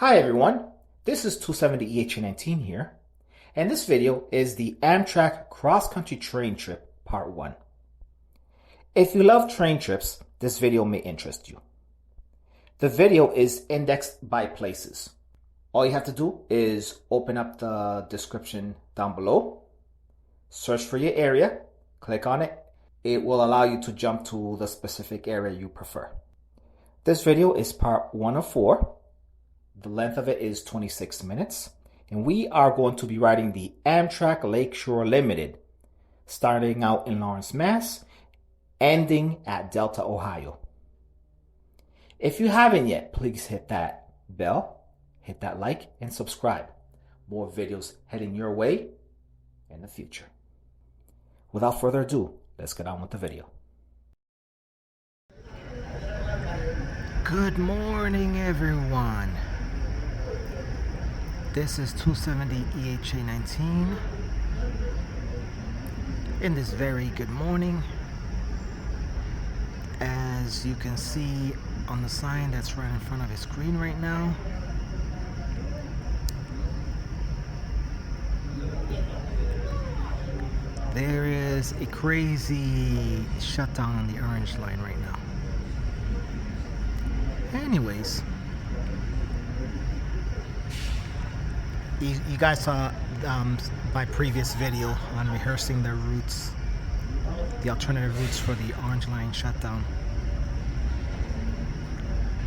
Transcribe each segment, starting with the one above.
Hi everyone, this is 270 EH19 here, and this video is the Amtrak cross-country train trip part 1. If you love train trips, this video may interest you. The video is indexed by places. All you have to do is open up the description down below, search for your area, click on it. It will allow you to jump to the specific area you prefer. This video is part 1 of 4. The length of it is 26 minutes, and we are going to be riding the Amtrak Lakeshore Limited, starting out in Lawrence, Mass, ending at Delta, Ohio. If you haven't yet, please hit that bell, hit that like, and subscribe. More videos heading your way in the future. Without further ado, let's get on with the video. Good morning, everyone. This is 270 EHA19. In this very good morning, as you can see on the sign that's right in front of his screen right now, there is a crazy shutdown on the orange line right now. Anyways, you guys saw my previous video on rehearsing the routes, the alternative routes for the orange line shutdown,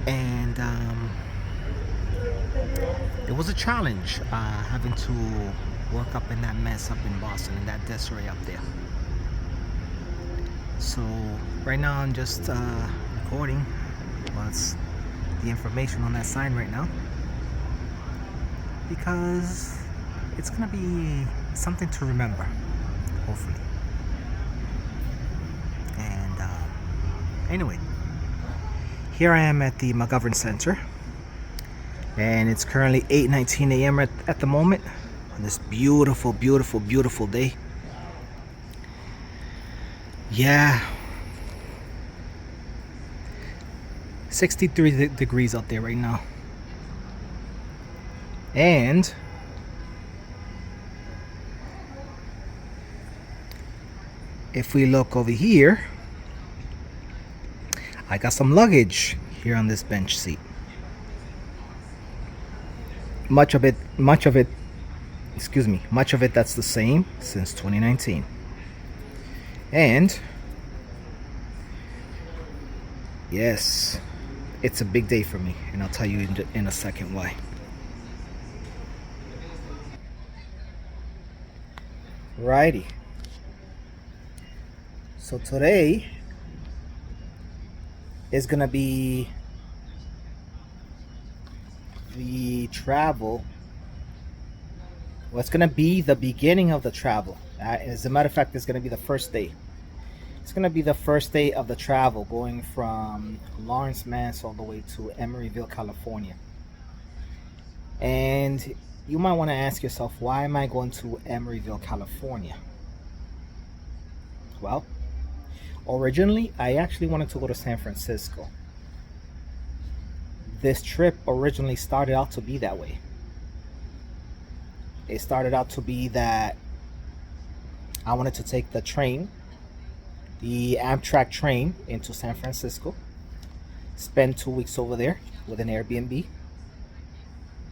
and it was a challenge having to work up in that mess up in Boston, in that disarray up there. So right now I'm just recording what's the information on that sign right now, because it's gonna be something to remember, hopefully. And anyway, here I am at the McGovern Center, and it's currently 8:19 a.m. at the moment on this beautiful, beautiful, beautiful day. Yeah, 63 degrees out there right now. And if we look over here, I got some luggage here on this bench seat. Much of it that's the same since 2019. And yes, it's a big day for me, and I'll tell you in a second why. Righty. So today is gonna be the travel. Well, it's gonna be the beginning of the travel. As a matter of fact, it's gonna be the first day. It's gonna be the first day of the travel, going from Lawrence, Mass, all the way to Emeryville, California. And you might want to ask yourself, why am I going to Emeryville, California? Well, originally, I actually wanted to go to San Francisco. This trip originally started out to be that way. It started out to be that I wanted to take the train, the Amtrak train, into San Francisco, spend 2 weeks over there with an Airbnb,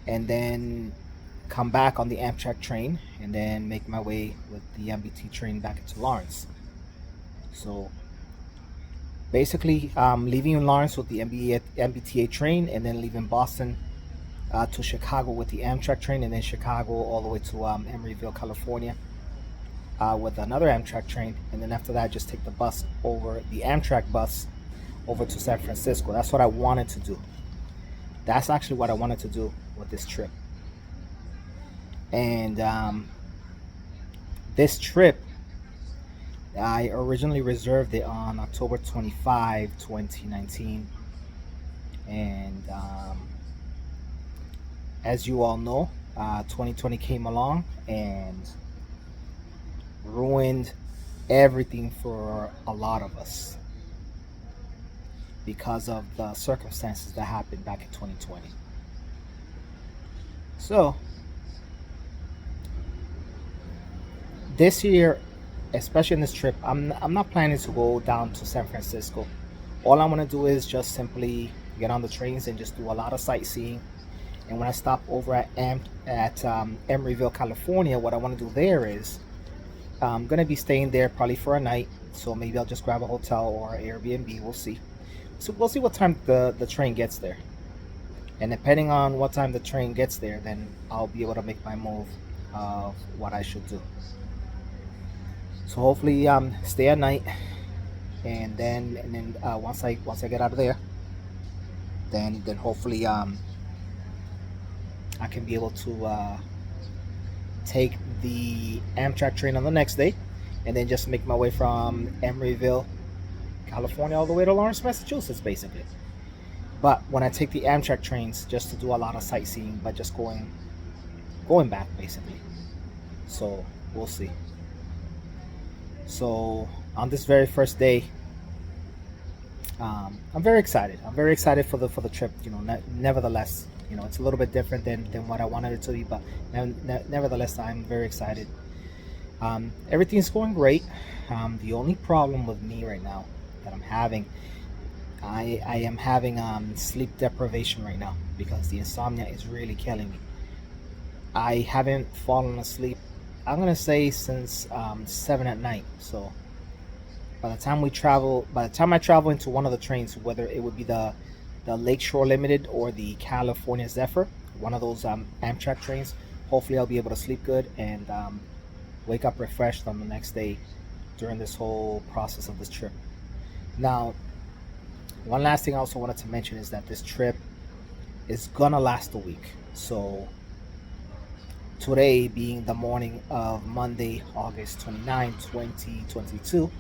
and then come back on the Amtrak train, and then make my way with the MBT train back into Lawrence. So basically, leaving Lawrence with the MBTA train, and then leaving Boston to Chicago with the Amtrak train, and then Chicago all the way to Emeryville, California with another Amtrak train, and then after that just take the bus over, the Amtrak bus over to San Francisco. That's what I wanted to do. That's actually what I wanted to do with this trip. And this trip, I originally reserved it on October 25, 2019. And as you all know, 2020 came along and ruined everything for a lot of us because of the circumstances that happened back in 2020. So this year, especially in this trip, I'm not planning to go down to San Francisco. All I'm gonna do is just simply get on the trains and just do a lot of sightseeing. And when I stop over at Emeryville, California, what I want to do there is I'm gonna be staying there probably for a night. So maybe I'll just grab a hotel or Airbnb. We'll see. So we'll see what time the train gets there. And depending on what time the train gets there, then I'll be able to make my move of what I should do. So hopefully stay at night, and then once I get out of there, then hopefully I can be able to take the Amtrak train on the next day, and then just make my way from Emeryville, California, all the way to Lawrence, Massachusetts, basically. But when I take the Amtrak trains, just to do a lot of sightseeing, but just going back basically. So we'll see. So on this very first day, I'm very excited. I'm very excited for the trip. Nevertheless, it's a little bit different than what I wanted it to be, but nevertheless, I'm very excited. Everything's going great. The only problem with me right now that I'm having, I am having sleep deprivation right now because the insomnia is really killing me. I haven't fallen asleep, I'm gonna say, since 7 at night. So by the time I travel into one of the trains, whether it would be the Lakeshore Limited or the California Zephyr, one of those Amtrak trains, hopefully I'll be able to sleep good and wake up refreshed on the next day during this whole process of this trip. Now, one last thing I also wanted to mention is that this trip is gonna last a week. So today being the morning of Monday, August 29, 2022,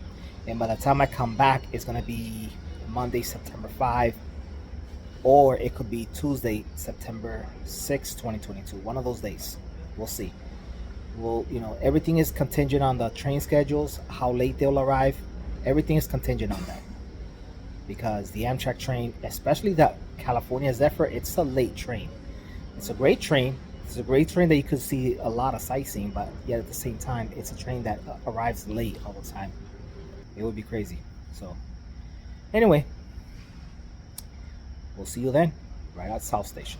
and by the time I come back, it's going to be Monday, September 5, or it could be Tuesday, September 6, 2022. One of those days. We'll see. Everything is contingent on the train schedules, how late they'll arrive. Everything is contingent on that. Because the Amtrak train, especially the California Zephyr, it's a late train. It's a great train. It's a great train that you could see a lot of sightseeing, but yet at the same time, it's a train that arrives late all the time. It would be crazy. So, anyway, we'll see you then, right at South Station.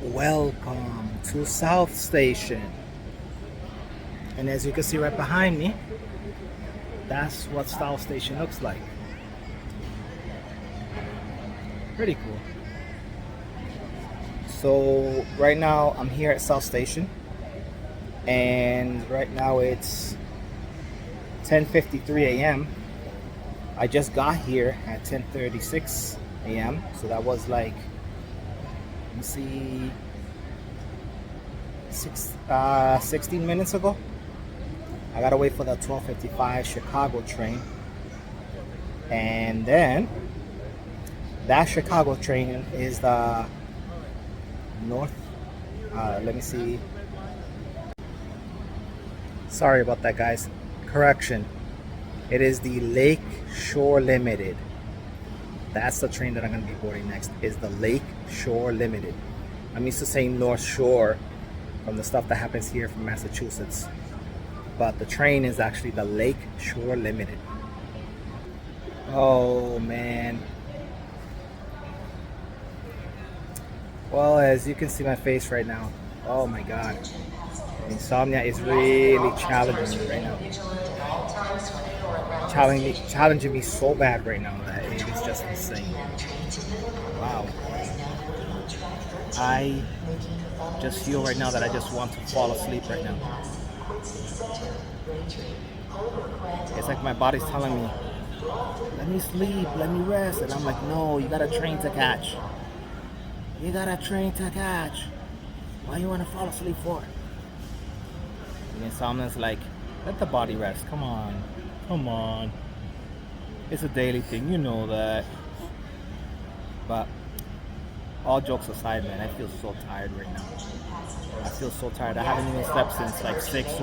Welcome to South Station. And as you can see right behind me, that's what South Station looks like. Pretty cool. So right now I'm here at South Station, and right now it's 10:53 a.m. I just got here at 10:36 a.m. So that was like, let me see, 16 minutes ago. I gotta wait for the 12:55 Chicago train, and then that Chicago train is the north. Let me see. Sorry about that, guys. Correction. It is the Lake Shore Limited. That's the train that I'm going to be boarding next. Is the Lake Shore Limited. I'm used to saying North Shore from the stuff that happens here from Massachusetts, but the train is actually the Lake Shore Limited. Oh man. Well, as you can see my face right now, oh my god, insomnia is really challenging me right now. Challenging me so bad right now that it is just insane. Wow. I just feel right now that I just want to fall asleep right now. It's like my body's telling me, let me sleep, let me rest, and I'm like, no, you got a train to catch. You got a train to catch. Why you want to fall asleep for? The insomnia's like, let the body rest. Come on. Come on. It's a daily thing. You know that. But all jokes aside, man, I feel so tired right now. I feel so tired. I haven't even slept since like 6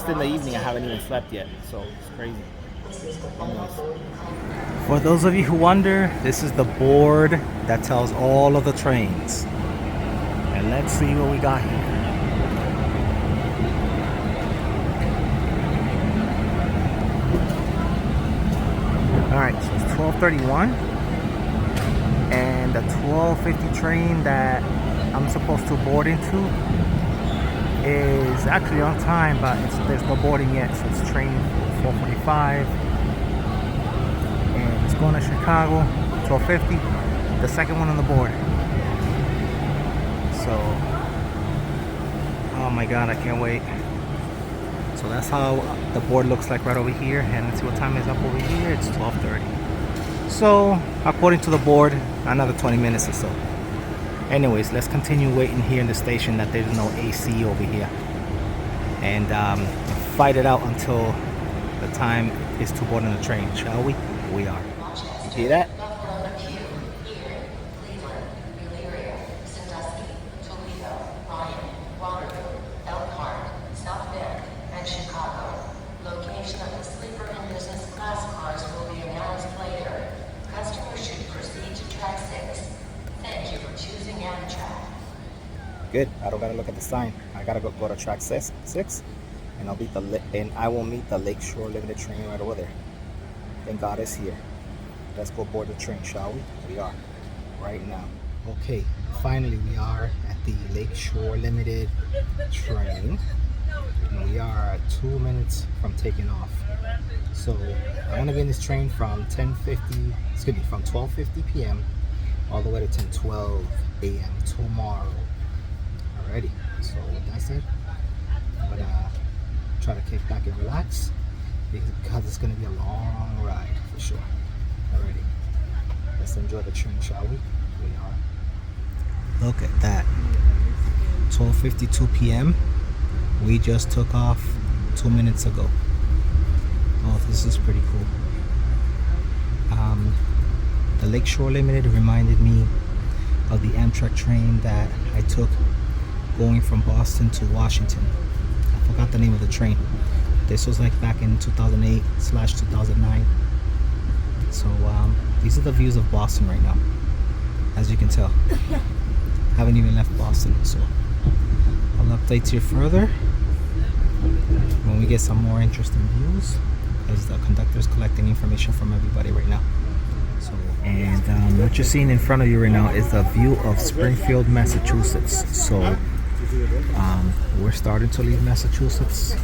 in the evening. I haven't even slept yet. So it's crazy. For those of you who wonder, this is the board that tells all of the trains. And let's see what we got here. Alright, so it's 12:31. And the 12:50 train that I'm supposed to board into is actually on time, but there's no boarding yet. So it's train 4:45. And it's going to Chicago, 12:50. The second one on the board. So, oh my god, I can't wait. So that's how the board looks like right over here. And let's see what time is up over here. It's 12:30. So, according to the board, another 20 minutes or so. Anyways, let's continue waiting here in the station that there's no AC over here. And fight it out until the time is to board on the train, shall we? We are. You hear that? Good. I don't gotta look at the sign. I gotta go to track 6, and I will meet the Lakeshore Limited train right over there. Thank God it's here. Let's go board the train, shall we? We are right now. Okay, finally we are at the Lakeshore Limited train, and we are 2 minutes from taking off. So I'm gonna be in this train from 12:50 p.m. all the way to 10:12 a.m. tomorrow. Alrighty, so with that said, I'm gonna try to kick back and relax because it's gonna be a long ride for sure. Alrighty, let's enjoy the train, shall we? We are. Look at that, 12:52 p.m. We just took off 2 minutes ago. Oh, this is pretty cool. The Lakeshore Limited reminded me of the Amtrak train that I took going from Boston to Washington. I forgot the name of the train. This was like back in 2008/2009. So these are the views of Boston right now, as you can tell. Haven't even left Boston, so I'll update you further when we get some more interesting views, as the conductor is collecting information from everybody right now. So, and what you're seeing in front of you right now is the view of Springfield, Massachusetts. So we're starting to leave Massachusetts.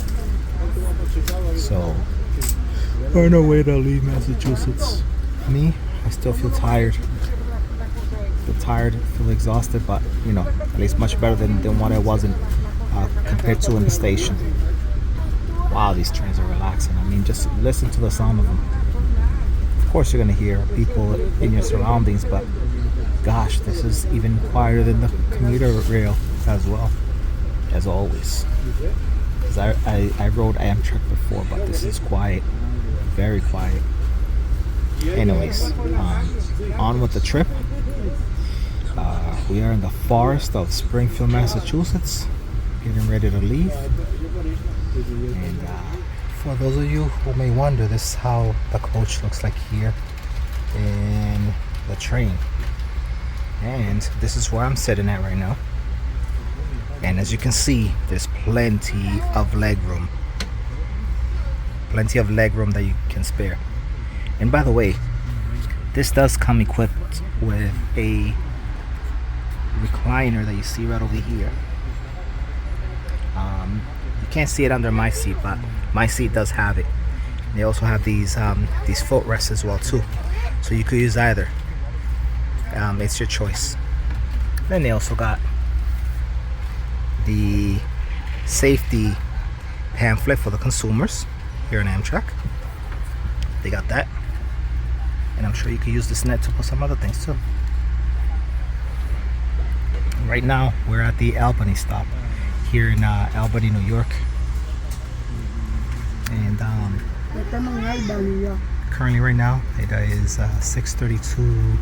So we're on our way to leave Massachusetts. Me, I still feel tired. Feel exhausted, but you know, at least much better than what I wasn't compared to in the station. Wow, these trains are relaxing. I mean, just listen to the sound of them. Of course you're gonna hear people in your surroundings, but gosh, this is even quieter than the commuter rail as well, as always. Because I rode Amtrak before, but this is quiet, very quiet. Anyways, on with the trip. We are in the forest of Springfield, Massachusetts, getting ready to leave. And for those of you who may wonder, this is how the coach looks like here in the train. And this is where I'm sitting at right now. And as you can see, there's plenty of leg room. Plenty of leg room that you can spare. And by the way, this does come equipped with a recliner that you see right over here. You can't see it under my seat, but my seat does have it. They also have these footrests as well too, so you could use either. It's your choice. Then they also got the safety pamphlet for the consumers here in Amtrak. They got that, and I'm sure you could use this net to put some other things too. Right now we're at the Albany stop here in Albany, New York, and currently right now it is 6:32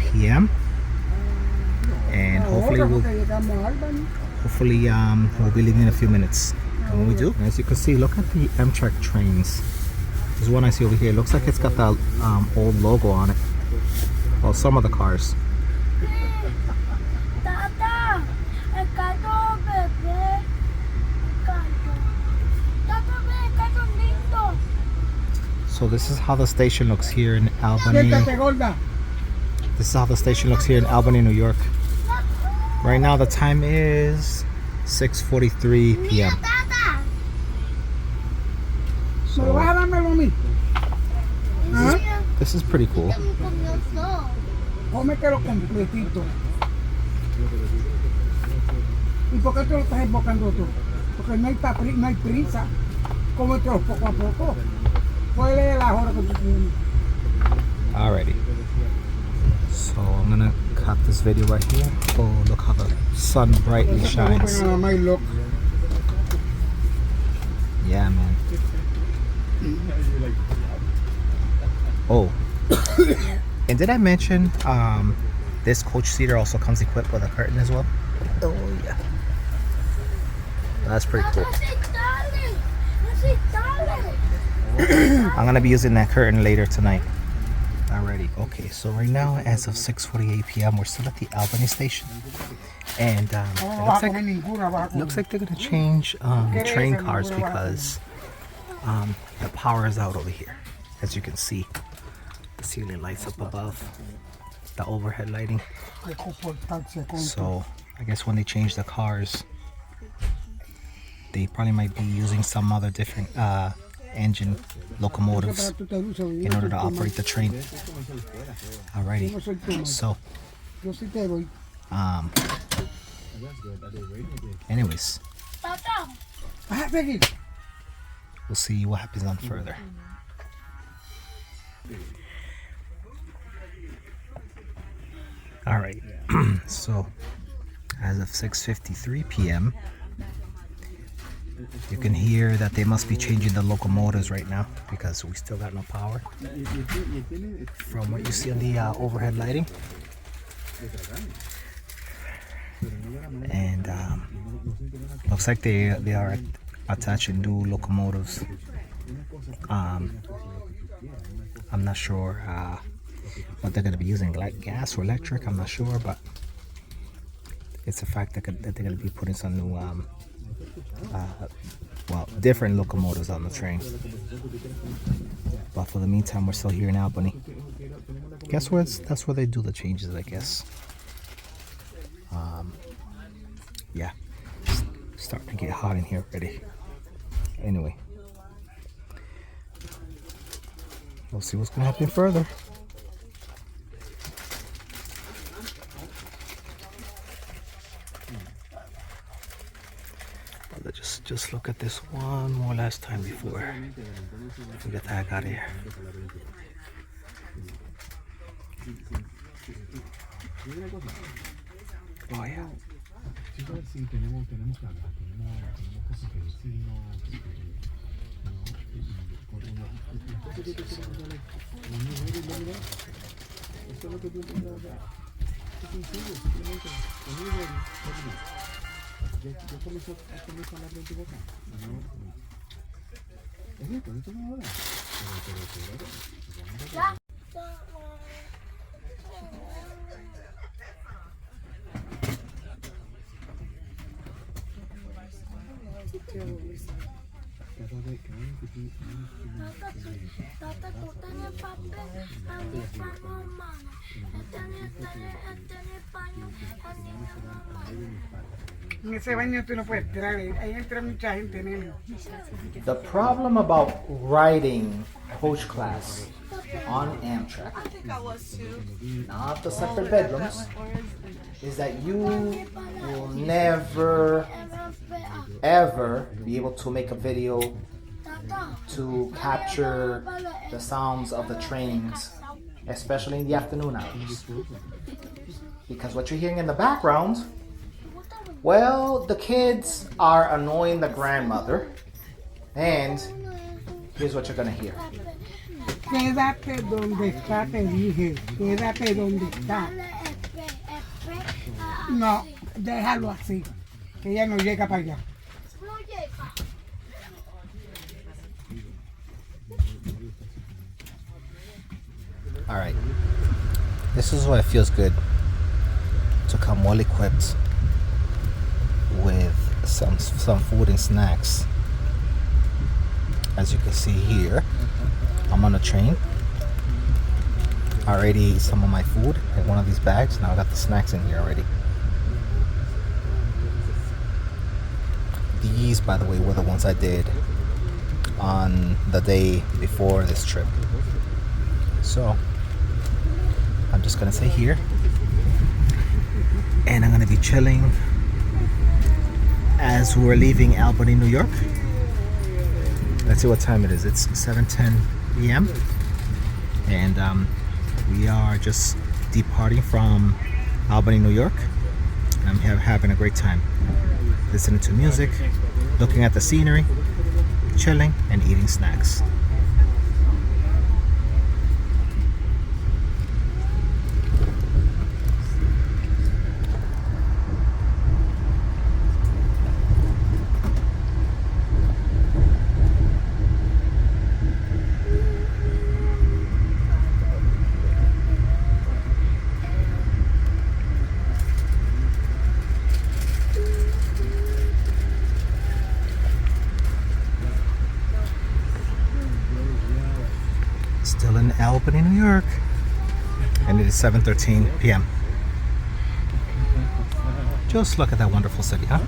p.m. and hopefully we'll be leaving in a few minutes. And when we do, as you can see, look at the Amtrak trains There's one I see over here. It looks like it's got that old logo on it. Well, some of the cars. Tata, el carro bebé, el carro. Tata, ve, el carro lindo. So this is how the station looks here in Albany. This is how the station looks here in Albany, New York. Right now the time is 6:43 p.m. Tata. So this is pretty cool. Cómetelo completito. ¿Y por qué te lo estás embocando tú? Porque no hay prisa. Cómetelo poco a poco. ¿Cuál es la hora que tú tienes? Alrighty. So I'm gonna cut this video right here. Oh, look how the sun brightly shines. Yeah, man. Oh. And did I mention this coach seater also comes equipped with a curtain as well? Oh yeah. That's pretty cool. I'm gonna be using that curtain later tonight. Alrighty, okay, so right now as of 6:48 p.m. we're still at the Albany station. And it looks like they're gonna change train cars because the power is out over here. As you can see, the ceiling lights up above, the overhead lighting. So I guess when they change the cars, they probably might be using some other different engine locomotives in order to operate the train. Alrighty, so anyways, we'll see what happens on further. Alright, so as of 6:53 p.m. you can hear that they must be changing the locomotives right now because we still got no power. From what you see on the overhead lighting. And looks like they are attaching new locomotives. I'm not sure what they're going to be using, like gas or electric, I'm not sure, but it's a fact that they're going to be putting some new different locomotives on the train. But for the meantime, we're still here in Albany. Guess where that's where they do the changes, I guess. Yeah, it's starting to get hot in here already. Anyway, we'll see what's gonna happen further. Just look at this one more last time before we get the heck out of here. Oh yeah. The problem about riding coach class on Amtrak, not the separate bedrooms, is that you will never ever be able to make a video to capture the sounds of the trains, especially in the afternoon hours. Because what you're hearing in the background, well, the kids are annoying the grandmother, and here's what you're gonna hear. Quédate donde está, te dije. Quédate donde está. No, déjalo así, que ella no llega para allá. Alright, this is why it feels good to come well equipped with some food and snacks. As you can see here, I'm on a train. I already ate some of my food in one of these bags. Now I got the snacks in here already. These, by the way, were the ones I did on the day before this trip. So I'm just gonna stay here and I'm gonna be chilling as we're leaving Albany, New York. Let's see what time it is. It's 7:10 p.m. and we are just departing from Albany, New York. I'm having a great time, listening to music, looking at the scenery, chilling, and eating snacks. Still in Albany, New York, and it is 7:13 p.m. Just look at that wonderful city, huh?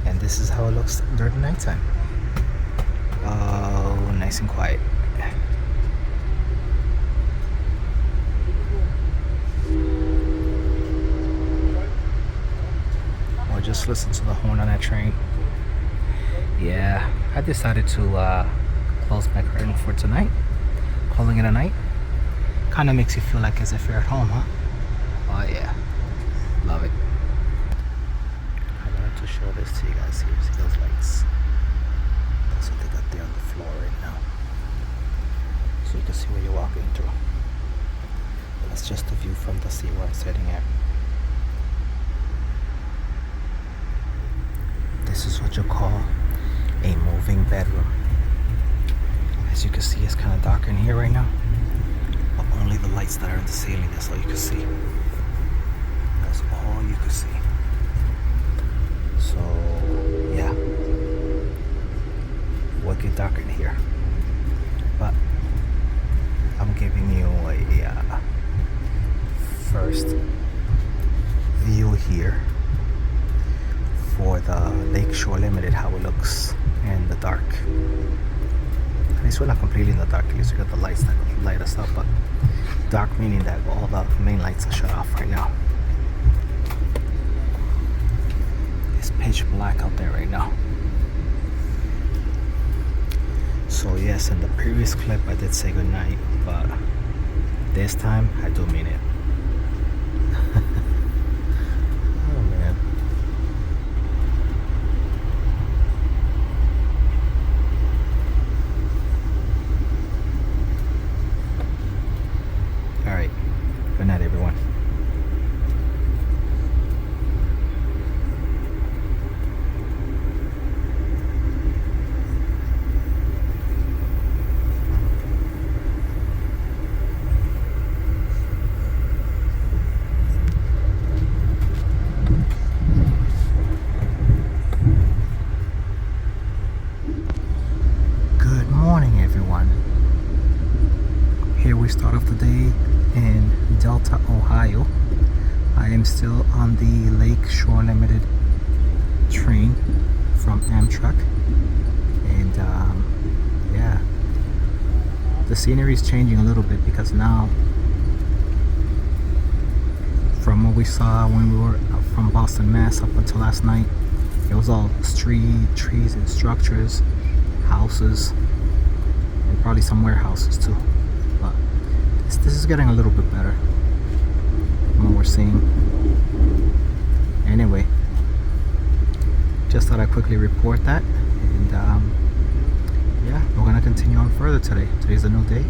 And this is how it looks during nighttime. Oh, nice and quiet. Or just listen to the horn on that train. Yeah, I decided to close my curtain for tonight, calling it a night. Kind of makes you feel like as if you're at home, huh? Oh yeah, love it. I wanted to show this to you guys here. See those lights? That's what they got there on the floor right now, so you can see what you're walking through. That's just a view from the sea where I'm sitting at. This is what you call a moving bedroom. As you can see, it's kind of dark in here right now, but only the lights that are in the ceiling, that's all you can see. That's all you can see. So yeah, wicked dark in here, but I'm giving you a first view here for the Lakeshore Limited, how it looks in the dark. At least we're not completely in the dark, at least we got the lights that light us up, but dark meaning that all the main lights are shut off right now. It's pitch black out there right now. So yes, in the previous clip I did say goodnight, but this time I do mean it. Oh man. Alright, good night everyone. Good morning everyone. Here we start off the day in Delta, Ohio. I am still on the Lakeshore Limited train from Amtrak, and yeah, the scenery is changing a little bit because now, from what we saw when we were from Boston, Mass up until last night, it was all trees and structures, houses, and probably some warehouses too. But this is getting a little bit better from what we're seeing. Anyway, just thought I'd quickly report that. And yeah, we're gonna continue on further today. Today's a new day.